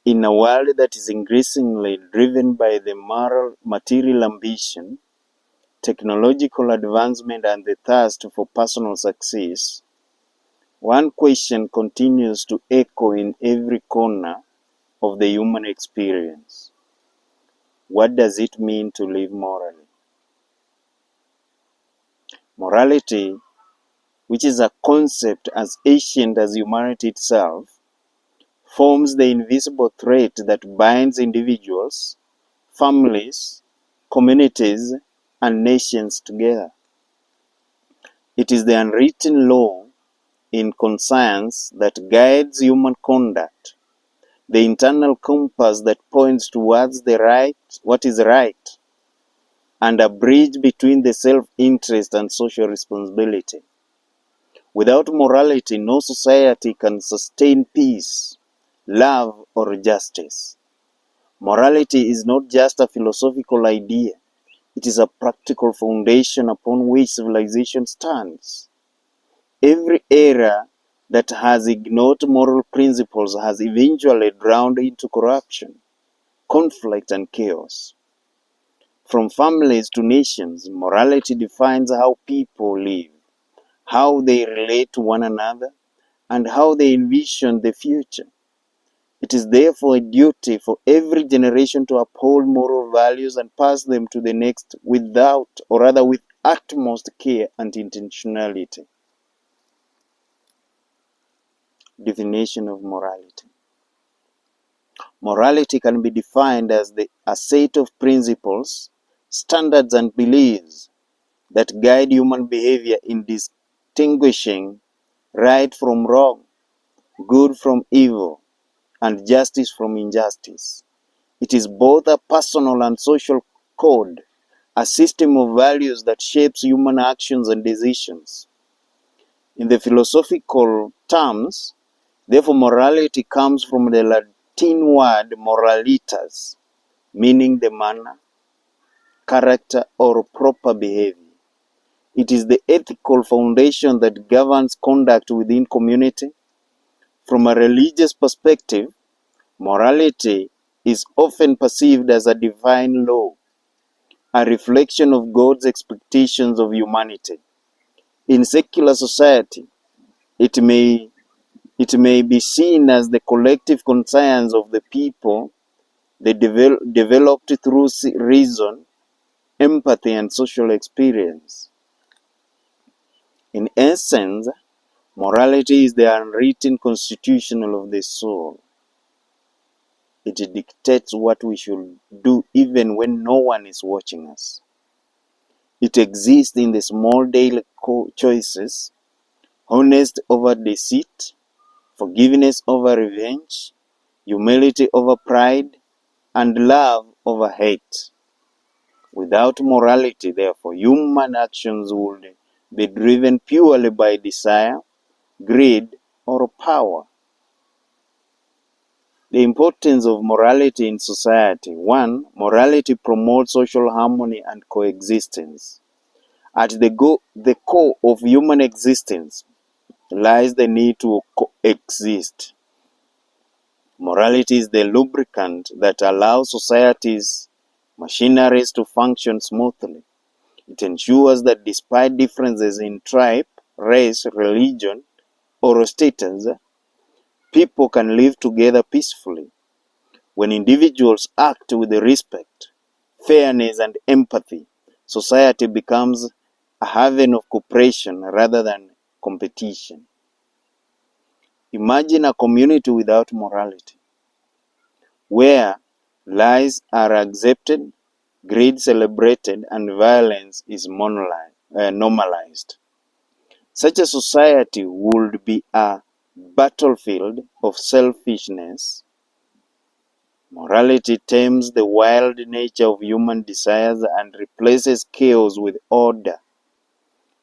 In a world that is increasingly driven by the material ambition, technological advancement, and the thirst for personal success, one question continues to echo in every corner of the human experience. What does it mean to live morally? Morality, which is a concept as ancient as humanity itself, forms the invisible thread that binds individuals, families, communities, and nations together. It is the unwritten law in conscience that guides human conduct, the internal compass that points towards what is right, and a bridge between the self-interest and social responsibility. Without morality, no society can sustain peace, love, or justice. Morality is not just a philosophical idea. It is a practical foundation upon which civilization stands. Every era that has ignored moral principles has eventually drowned into corruption, conflict, and chaos. From families to nations, morality defines how people live, how they relate to one another, and how they envision the future. It is therefore a duty for every generation to uphold moral values and pass them to the next with utmost care and intentionality. Definition of morality. Morality can be defined as a set of principles, standards, and beliefs that guide human behavior in distinguishing right from wrong, good from evil, and justice from injustice. It is both a personal and social code, a system of values that shapes human actions and decisions. In the philosophical terms, therefore, morality comes from the Latin word moralitas, meaning the manner, character, or proper behavior. It is the ethical foundation that governs conduct within community. From a religious perspective, morality is often perceived as a divine law, a reflection of God's expectations of humanity. In secular society, it may be seen as the collective conscience of the people, developed through reason, empathy, and social experience. In essence, morality is the unwritten constitution of the soul. It dictates what we should do even when no one is watching us. It exists in the small daily choices, honesty over deceit, forgiveness over revenge, humility over pride, and love over hate. Without morality, therefore, human actions would be driven purely by desire, greed, or power. The importance of morality in society. 1. Morality promotes social harmony and coexistence. At the core of human existence lies the need to coexist. Morality is the lubricant that allows societies, machineries to function smoothly. It ensures that despite differences in tribe, race, religion, or status, people can live together peacefully. When individuals act with respect, fairness, and empathy, society becomes a haven of cooperation rather than competition. Imagine a community without morality, where lies are accepted, greed celebrated, and violence is normalized. Such a society would be a battlefield of selfishness. Morality tames the wild nature of human desires and replaces chaos with order.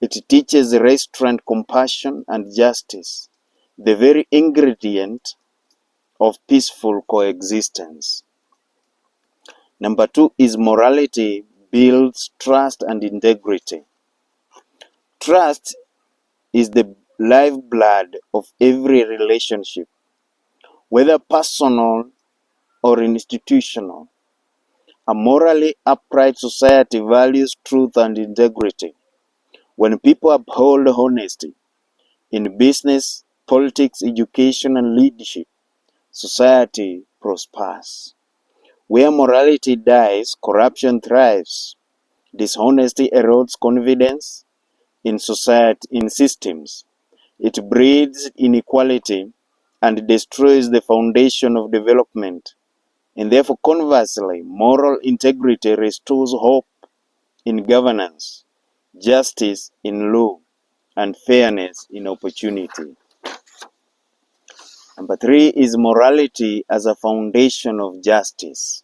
It teaches restraint, compassion, and justice, the very ingredient of peaceful coexistence. Number 2 is morality builds trust and integrity. Trust is the lifeblood of every relationship, whether personal, or institutional. A morally upright society values truth and integrity. When people uphold honesty in business, politics, education, and leadership, society prospers. Where morality dies, corruption thrives. Dishonesty erodes confidence in society, in systems. It breeds inequality and destroys the foundation of development. And therefore, conversely, moral integrity restores hope in governance, justice in law, and fairness in opportunity. Number 3 is morality as a foundation of justice.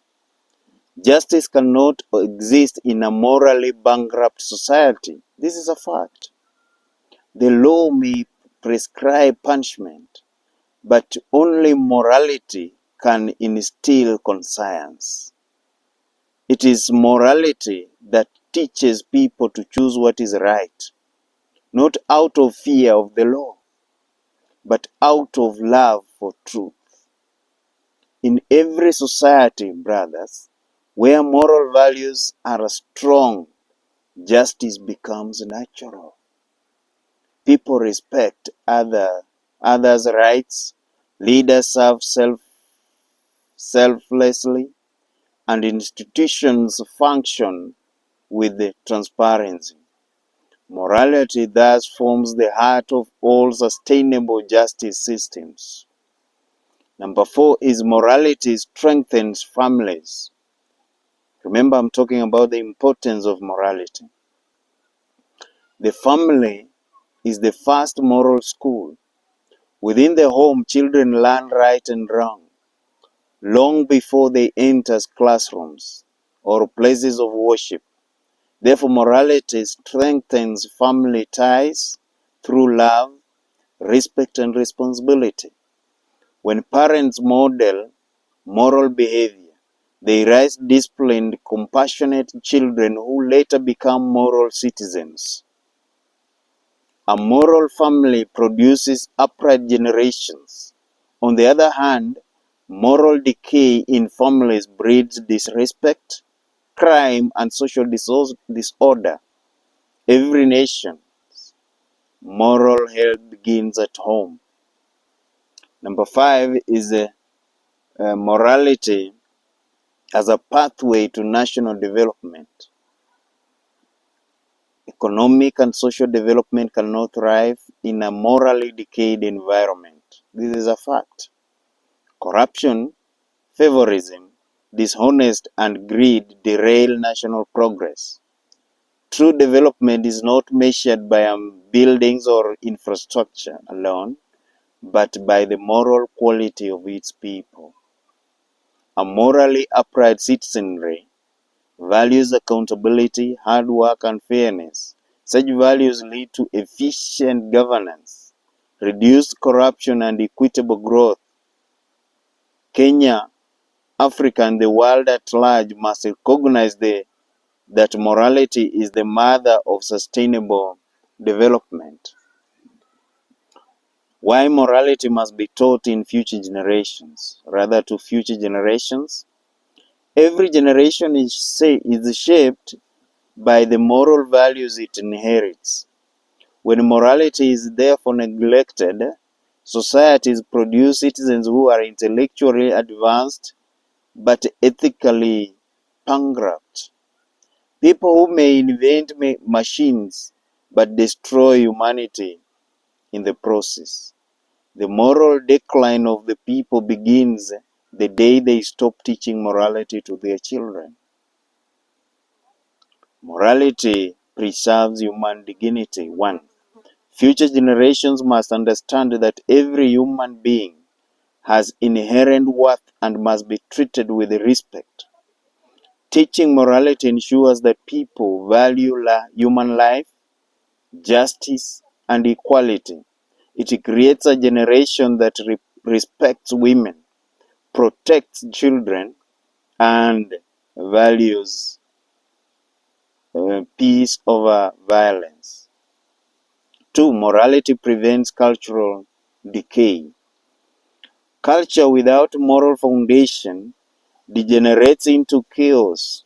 Justice cannot exist in a morally bankrupt society. This is a fact. The law may prescribe punishment, but only morality can instill conscience. It is morality that teaches people to choose what is right, not out of fear of the law, but out of love for truth. In every society, brothers, where moral values are strong, justice becomes natural. People respect others' rights, leaders serve selflessly, and institutions function with transparency. Morality thus forms the heart of all sustainable justice systems. Number 4 is morality strengthens families. Remember, I'm talking about the importance of morality. The family is the first moral school. Within the home, children learn right and wrong long before they enter classrooms or places of worship. Therefore, morality strengthens family ties through love, respect, and responsibility. When parents model moral behavior, they raise disciplined, compassionate children who later become moral citizens. A moral family produces upright generations. On the other hand, moral decay in families breeds disrespect, crime, and social disorder. Every nation's moral health begins at home. Number 5 is morality as a pathway to national development. Economic and social development cannot thrive in a morally decayed environment. This is a fact. Corruption, favorism, dishonest, and greed derail national progress. True development is not measured by buildings or infrastructure alone, but by the moral quality of its people. A morally upright citizenry values accountability, hard work, and fairness. Such values lead to efficient governance, reduced corruption, and equitable growth. Kenya, Africa, and the world at large must recognize that morality is the mother of sustainable development. Why morality must be taught in future generations, rather to future generations? Every generation is shaped by the moral values it inherits. When morality is therefore neglected, societies produce citizens who are intellectually advanced but ethically bankrupt. People who may invent machines but destroy humanity in the process. The moral decline of the people begins the day they stop teaching morality to their children. Morality preserves human dignity. 1. Future generations must understand that every human being has inherent worth and must be treated with respect. Teaching morality ensures that people value human life, justice, and equality. It creates a generation that respects women, protects children, and values peace over violence. 2. Morality prevents cultural decay. Culture without moral foundation degenerates into chaos.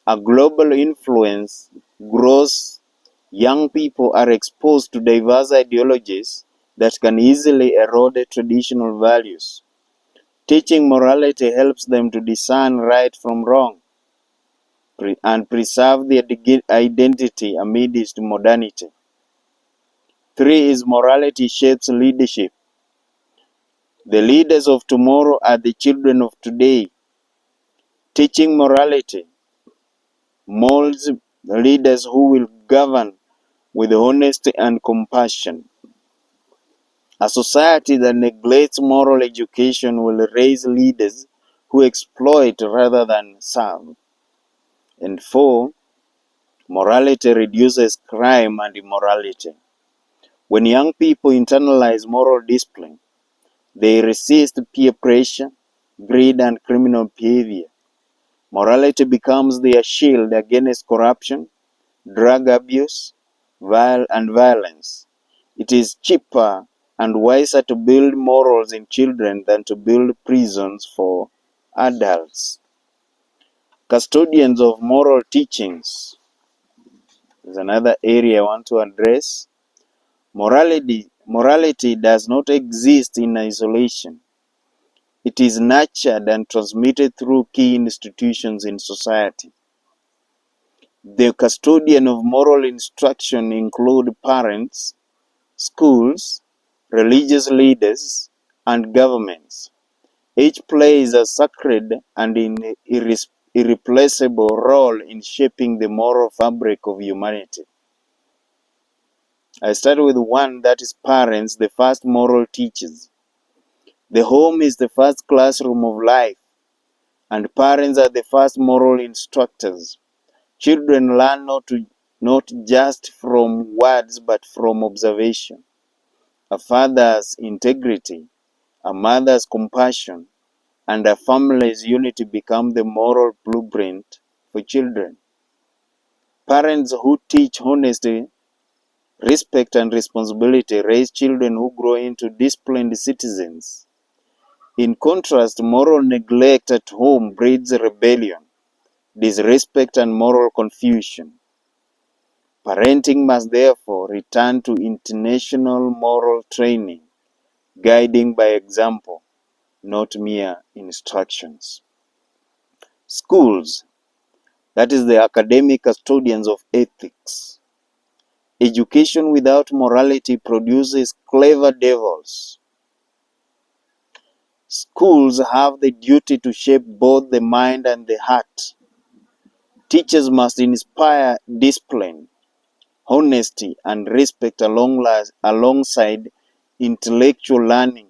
A global influence grows. Young people are exposed to diverse ideologies that can easily erode traditional values. Teaching morality helps them to discern right from wrong and preserve their identity amidst modernity. 3 is morality shapes leadership. The leaders of tomorrow are the children of today. Teaching morality molds leaders who will govern with honesty and compassion. A society that neglects moral education will raise leaders who exploit rather than serve. And 4, morality reduces crime and immorality. When young people internalize moral discipline, they resist peer pressure, greed, and criminal behavior. Morality becomes their shield against corruption, drug abuse, and violence. It is cheaper and wiser to build morals in children than to build prisons for adults. Custodians of moral teachings is another area I want to address. Morality does not exist in isolation. It is nurtured and transmitted through key institutions in society. The custodian of moral instruction include parents, schools, religious leaders, and governments. Each plays a sacred and irreplaceable role in shaping the moral fabric of humanity. I start with 1, that is parents, the first moral teachers. The home is the first classroom of life, and parents are the first moral instructors. Children learn not just from words but from observation. A father's integrity, a mother's compassion, and a family's unity become the moral blueprint for children. Parents who teach honesty, respect, and responsibility raise children who grow into disciplined citizens. In contrast, moral neglect at home breeds rebellion, disrespect, and moral confusion. Parenting must therefore return to international moral training, guiding by example, not mere instructions. Schools, that is the academic custodians of ethics. Education without morality produces clever devils. Schools have the duty to shape both the mind and the heart. Teachers must inspire discipline, honesty, and respect alongside intellectual learning.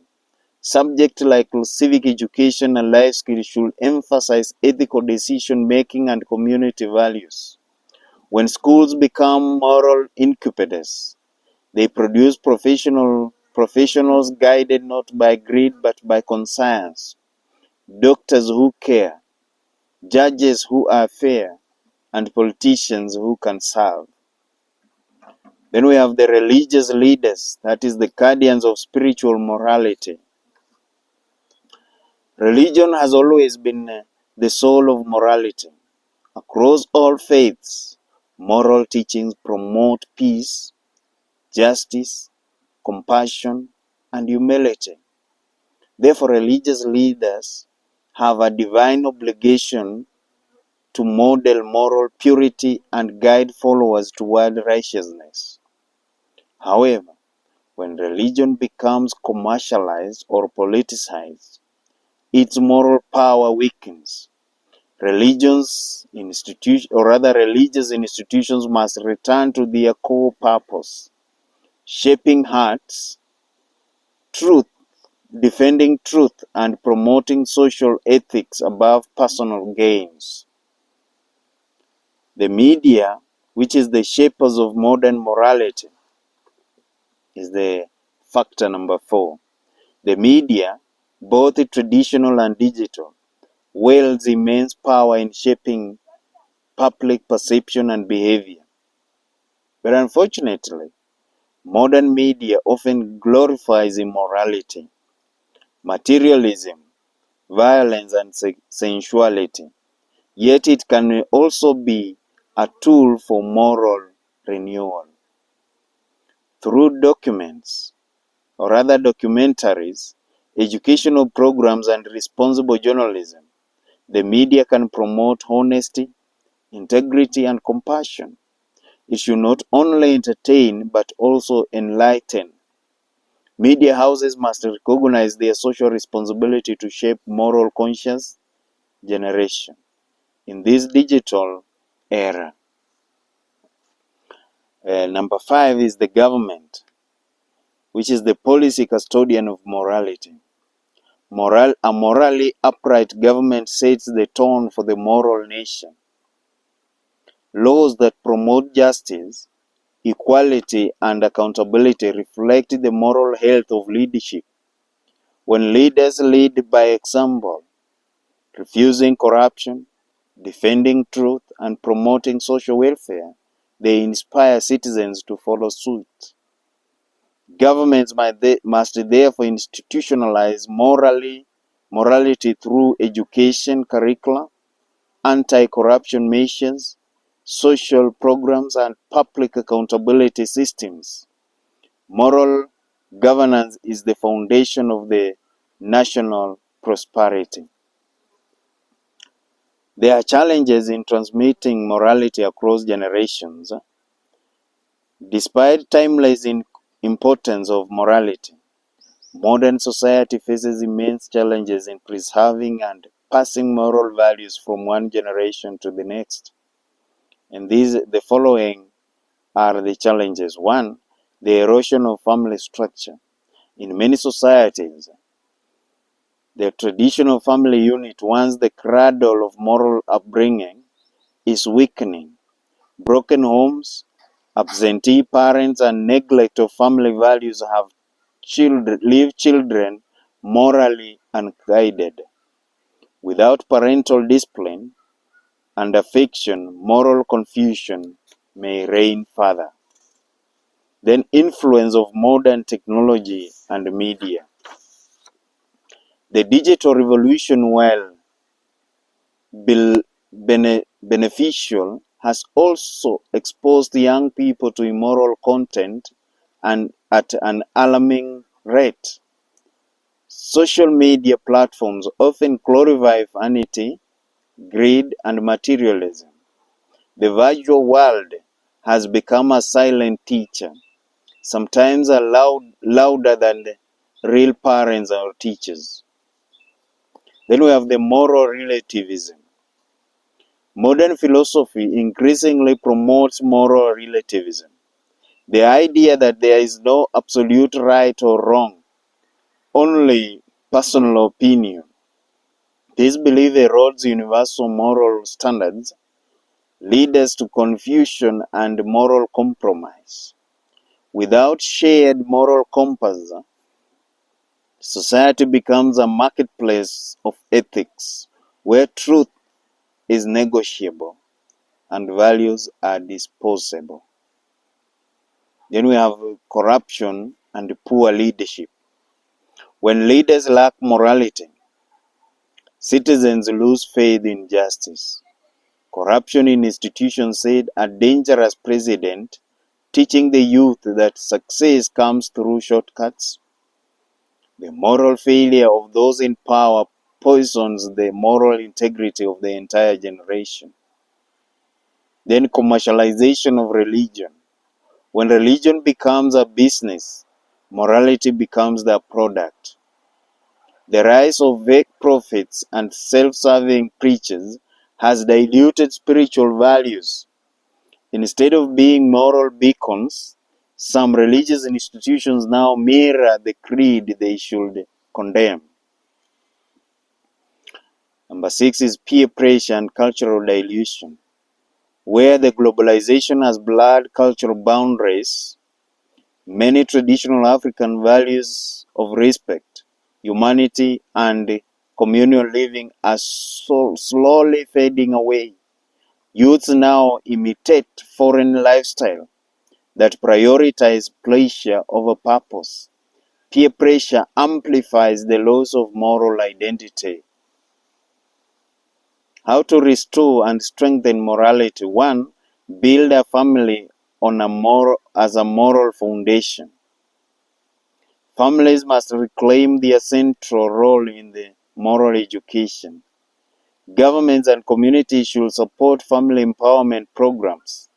Subjects like civic education and life skills should emphasize ethical decision making and community values. When schools become moral incubators, they produce professionals guided not by greed but by conscience, doctors who care, judges who are fair, and politicians who can serve. Then we have the religious leaders, that is the guardians of spiritual morality. Religion has always been the soul of morality. Across all faiths, moral teachings promote peace, justice, compassion, and humility. Therefore, religious leaders have a divine obligation to model moral purity and guide followers toward righteousness. However, when religion becomes commercialized or politicized, its moral power weakens. Religious institutions must return to their core purpose, shaping hearts, truth, defending truth, and promoting social ethics above personal gains. The media, which is the shapers of modern morality, is the factor number 4. The media, both traditional and digital, wields immense power in shaping public perception and behavior. But unfortunately, modern media often glorifies immorality, materialism, violence, and sensuality. Yet it can also be a tool for moral renewal. Through documents, or other documentaries, educational programs, and responsible journalism, the media can promote honesty, integrity, and compassion. It should not only entertain but also enlighten. Media houses must recognize their social responsibility to shape moral conscious generation in this digital era. Number 5 is the government, which is the policy custodian of morality. A morally upright government sets the tone for the moral nation. Laws that promote justice, equality, and accountability reflect the moral health of leadership. When leaders lead by example, refusing corruption, defending truth, and promoting social welfare, they inspire citizens to follow suit. Governments must therefore institutionalize morality through education curricula, anti-corruption measures, social programs, and public accountability systems. Moral governance is the foundation of the national prosperity. There are challenges in transmitting morality across generations. Despite timeless importance of morality, modern society faces immense challenges in preserving and passing moral values from one generation to the next. And the following are the challenges. 1. The erosion of family structure. In many societies, the traditional family unit, once the cradle of moral upbringing, is weakening. Broken homes, absentee parents, and neglect of family values have leave children morally unguided. Without parental discipline and affection, moral confusion may reign further. Then influence of modern technology and media. The digital revolution, while beneficial, has also exposed young people to immoral content and at an alarming rate. Social media platforms often glorify vanity, greed, and materialism. The virtual world has become a silent teacher, sometimes louder than the real parents or teachers. Then we have the moral relativism. Modern philosophy increasingly promotes moral relativism, the idea that there is no absolute right or wrong, only personal opinion. This belief erodes universal moral standards, leads to confusion and moral compromise. Without shared moral compass, society becomes a marketplace of ethics where truth is negotiable and values are disposable. Then we have corruption and poor leadership. When leaders lack morality, citizens lose faith in justice. Corruption in institutions set a dangerous precedent, teaching the youth that success comes through shortcuts. The moral failure of those in power poisons the moral integrity of the entire generation. Then commercialization of religion. When religion becomes a business, morality becomes the product. The rise of fake prophets and self-serving preachers has diluted spiritual values. Instead of being moral beacons, some religious institutions now mirror the creed they should condemn. Number 6 is peer pressure and cultural dilution. Where the globalization has blurred cultural boundaries, many traditional African values of respect, humanity, and communal living are slowly fading away. Youths now imitate foreign lifestyle that prioritize pleasure over purpose. Peer pressure amplifies the loss of moral identity How to restore and strengthen morality? 1. Build a family on as a moral foundation. Families must reclaim their central role in the moral education. Governments and communities should support family empowerment programs.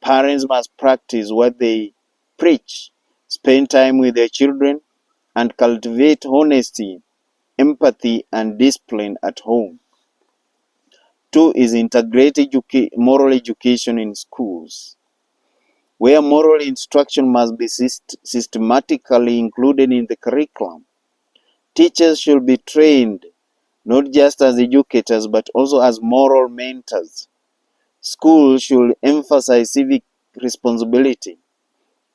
Parents must practice what they preach, spend time with their children, and cultivate honesty, empathy, and discipline at home. 2 is integrate moral education in schools, where moral instruction must be systematically included in the curriculum. Teachers should be trained not just as educators but also as moral mentors. Schools should emphasize civic responsibility,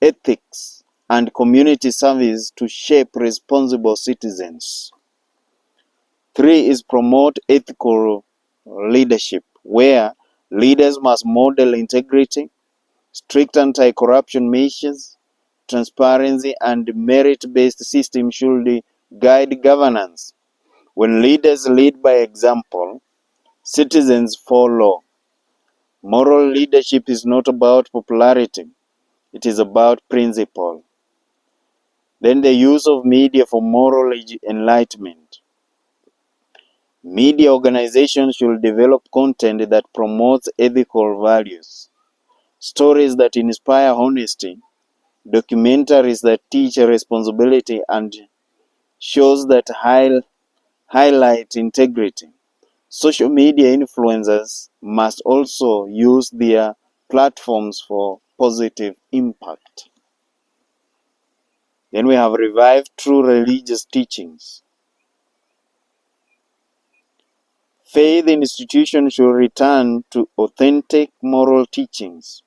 ethics, and community service to shape responsible citizens. 3 is promote ethical leadership, where leaders must model integrity, strict anti-corruption measures, transparency, and merit-based systems should guide governance. When leaders lead by example, citizens follow. Moral leadership is not about popularity, it is about principle. Then the use of media for moral enlightenment. Media organizations should develop content that promotes ethical values, stories that inspire honesty, documentaries that teach responsibility, and shows that highlight integrity. Social media influencers must also use their platforms for positive impact. Then we have revived true religious teachings. Faith institutions should return to authentic moral teachings.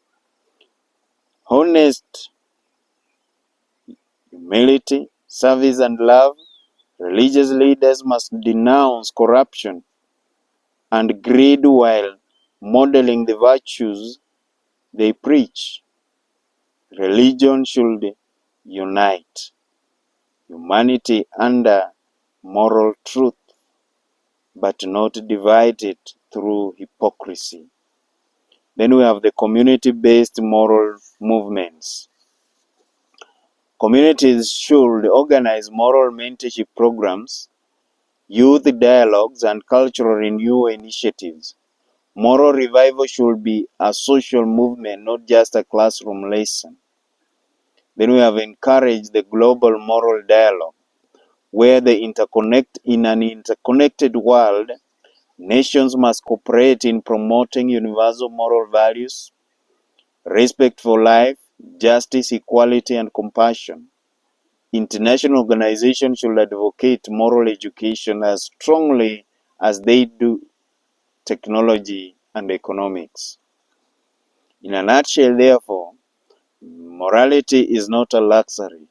Honest, humility, service, and love. Religious leaders must denounce corruption and greed while modeling the virtues they preach. Religion should unite humanity under moral truth, but not divide it through hypocrisy. Then we have the community-based moral movements. Communities should organize moral mentorship programs, youth dialogues, and cultural renewal initiatives. Moral revival should be a social movement, not just a classroom lesson. Then we have encouraged the global moral dialogue, where in an interconnected world, nations must cooperate in promoting universal moral values, respect for life, justice, equality, and compassion. International organizations should advocate moral education as strongly as they do technology and economics. In a nutshell, therefore, morality is not a luxury.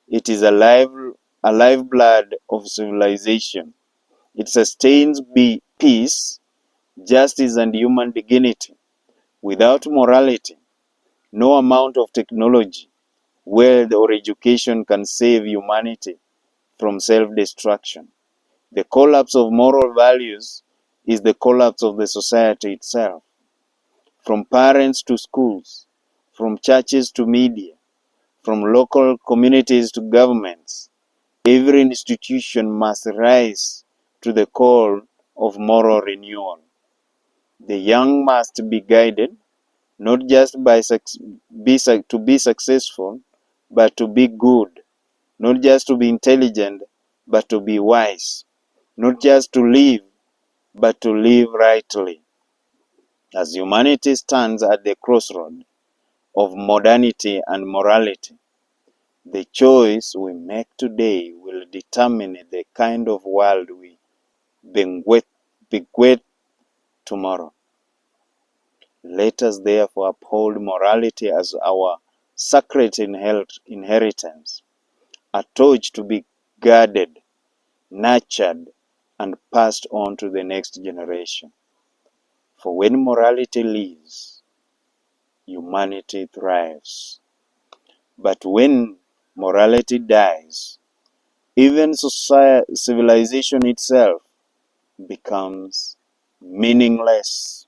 It is a lifeblood of civilization. It sustains peace, justice, and human dignity. Without morality, no amount of technology, wealth, or education can save humanity from self-destruction. The collapse of moral values is the collapse of the society itself. From parents to schools, from churches to media, from local communities to governments, every institution must rise to the call of moral renewal. The young must be guided, not just to be successful, but to be good, not just to be intelligent, but to be wise, not just to live, but to live rightly. As humanity stands at the crossroad of modernity and morality, the choice we make today will determine the kind of world we bequeath tomorrow. Let us therefore uphold morality as our sacred inheritance, a torch to be guarded, nurtured, and passed on to the next generation. For when morality lives, humanity thrives. But when morality dies, even civilization itself becomes meaningless.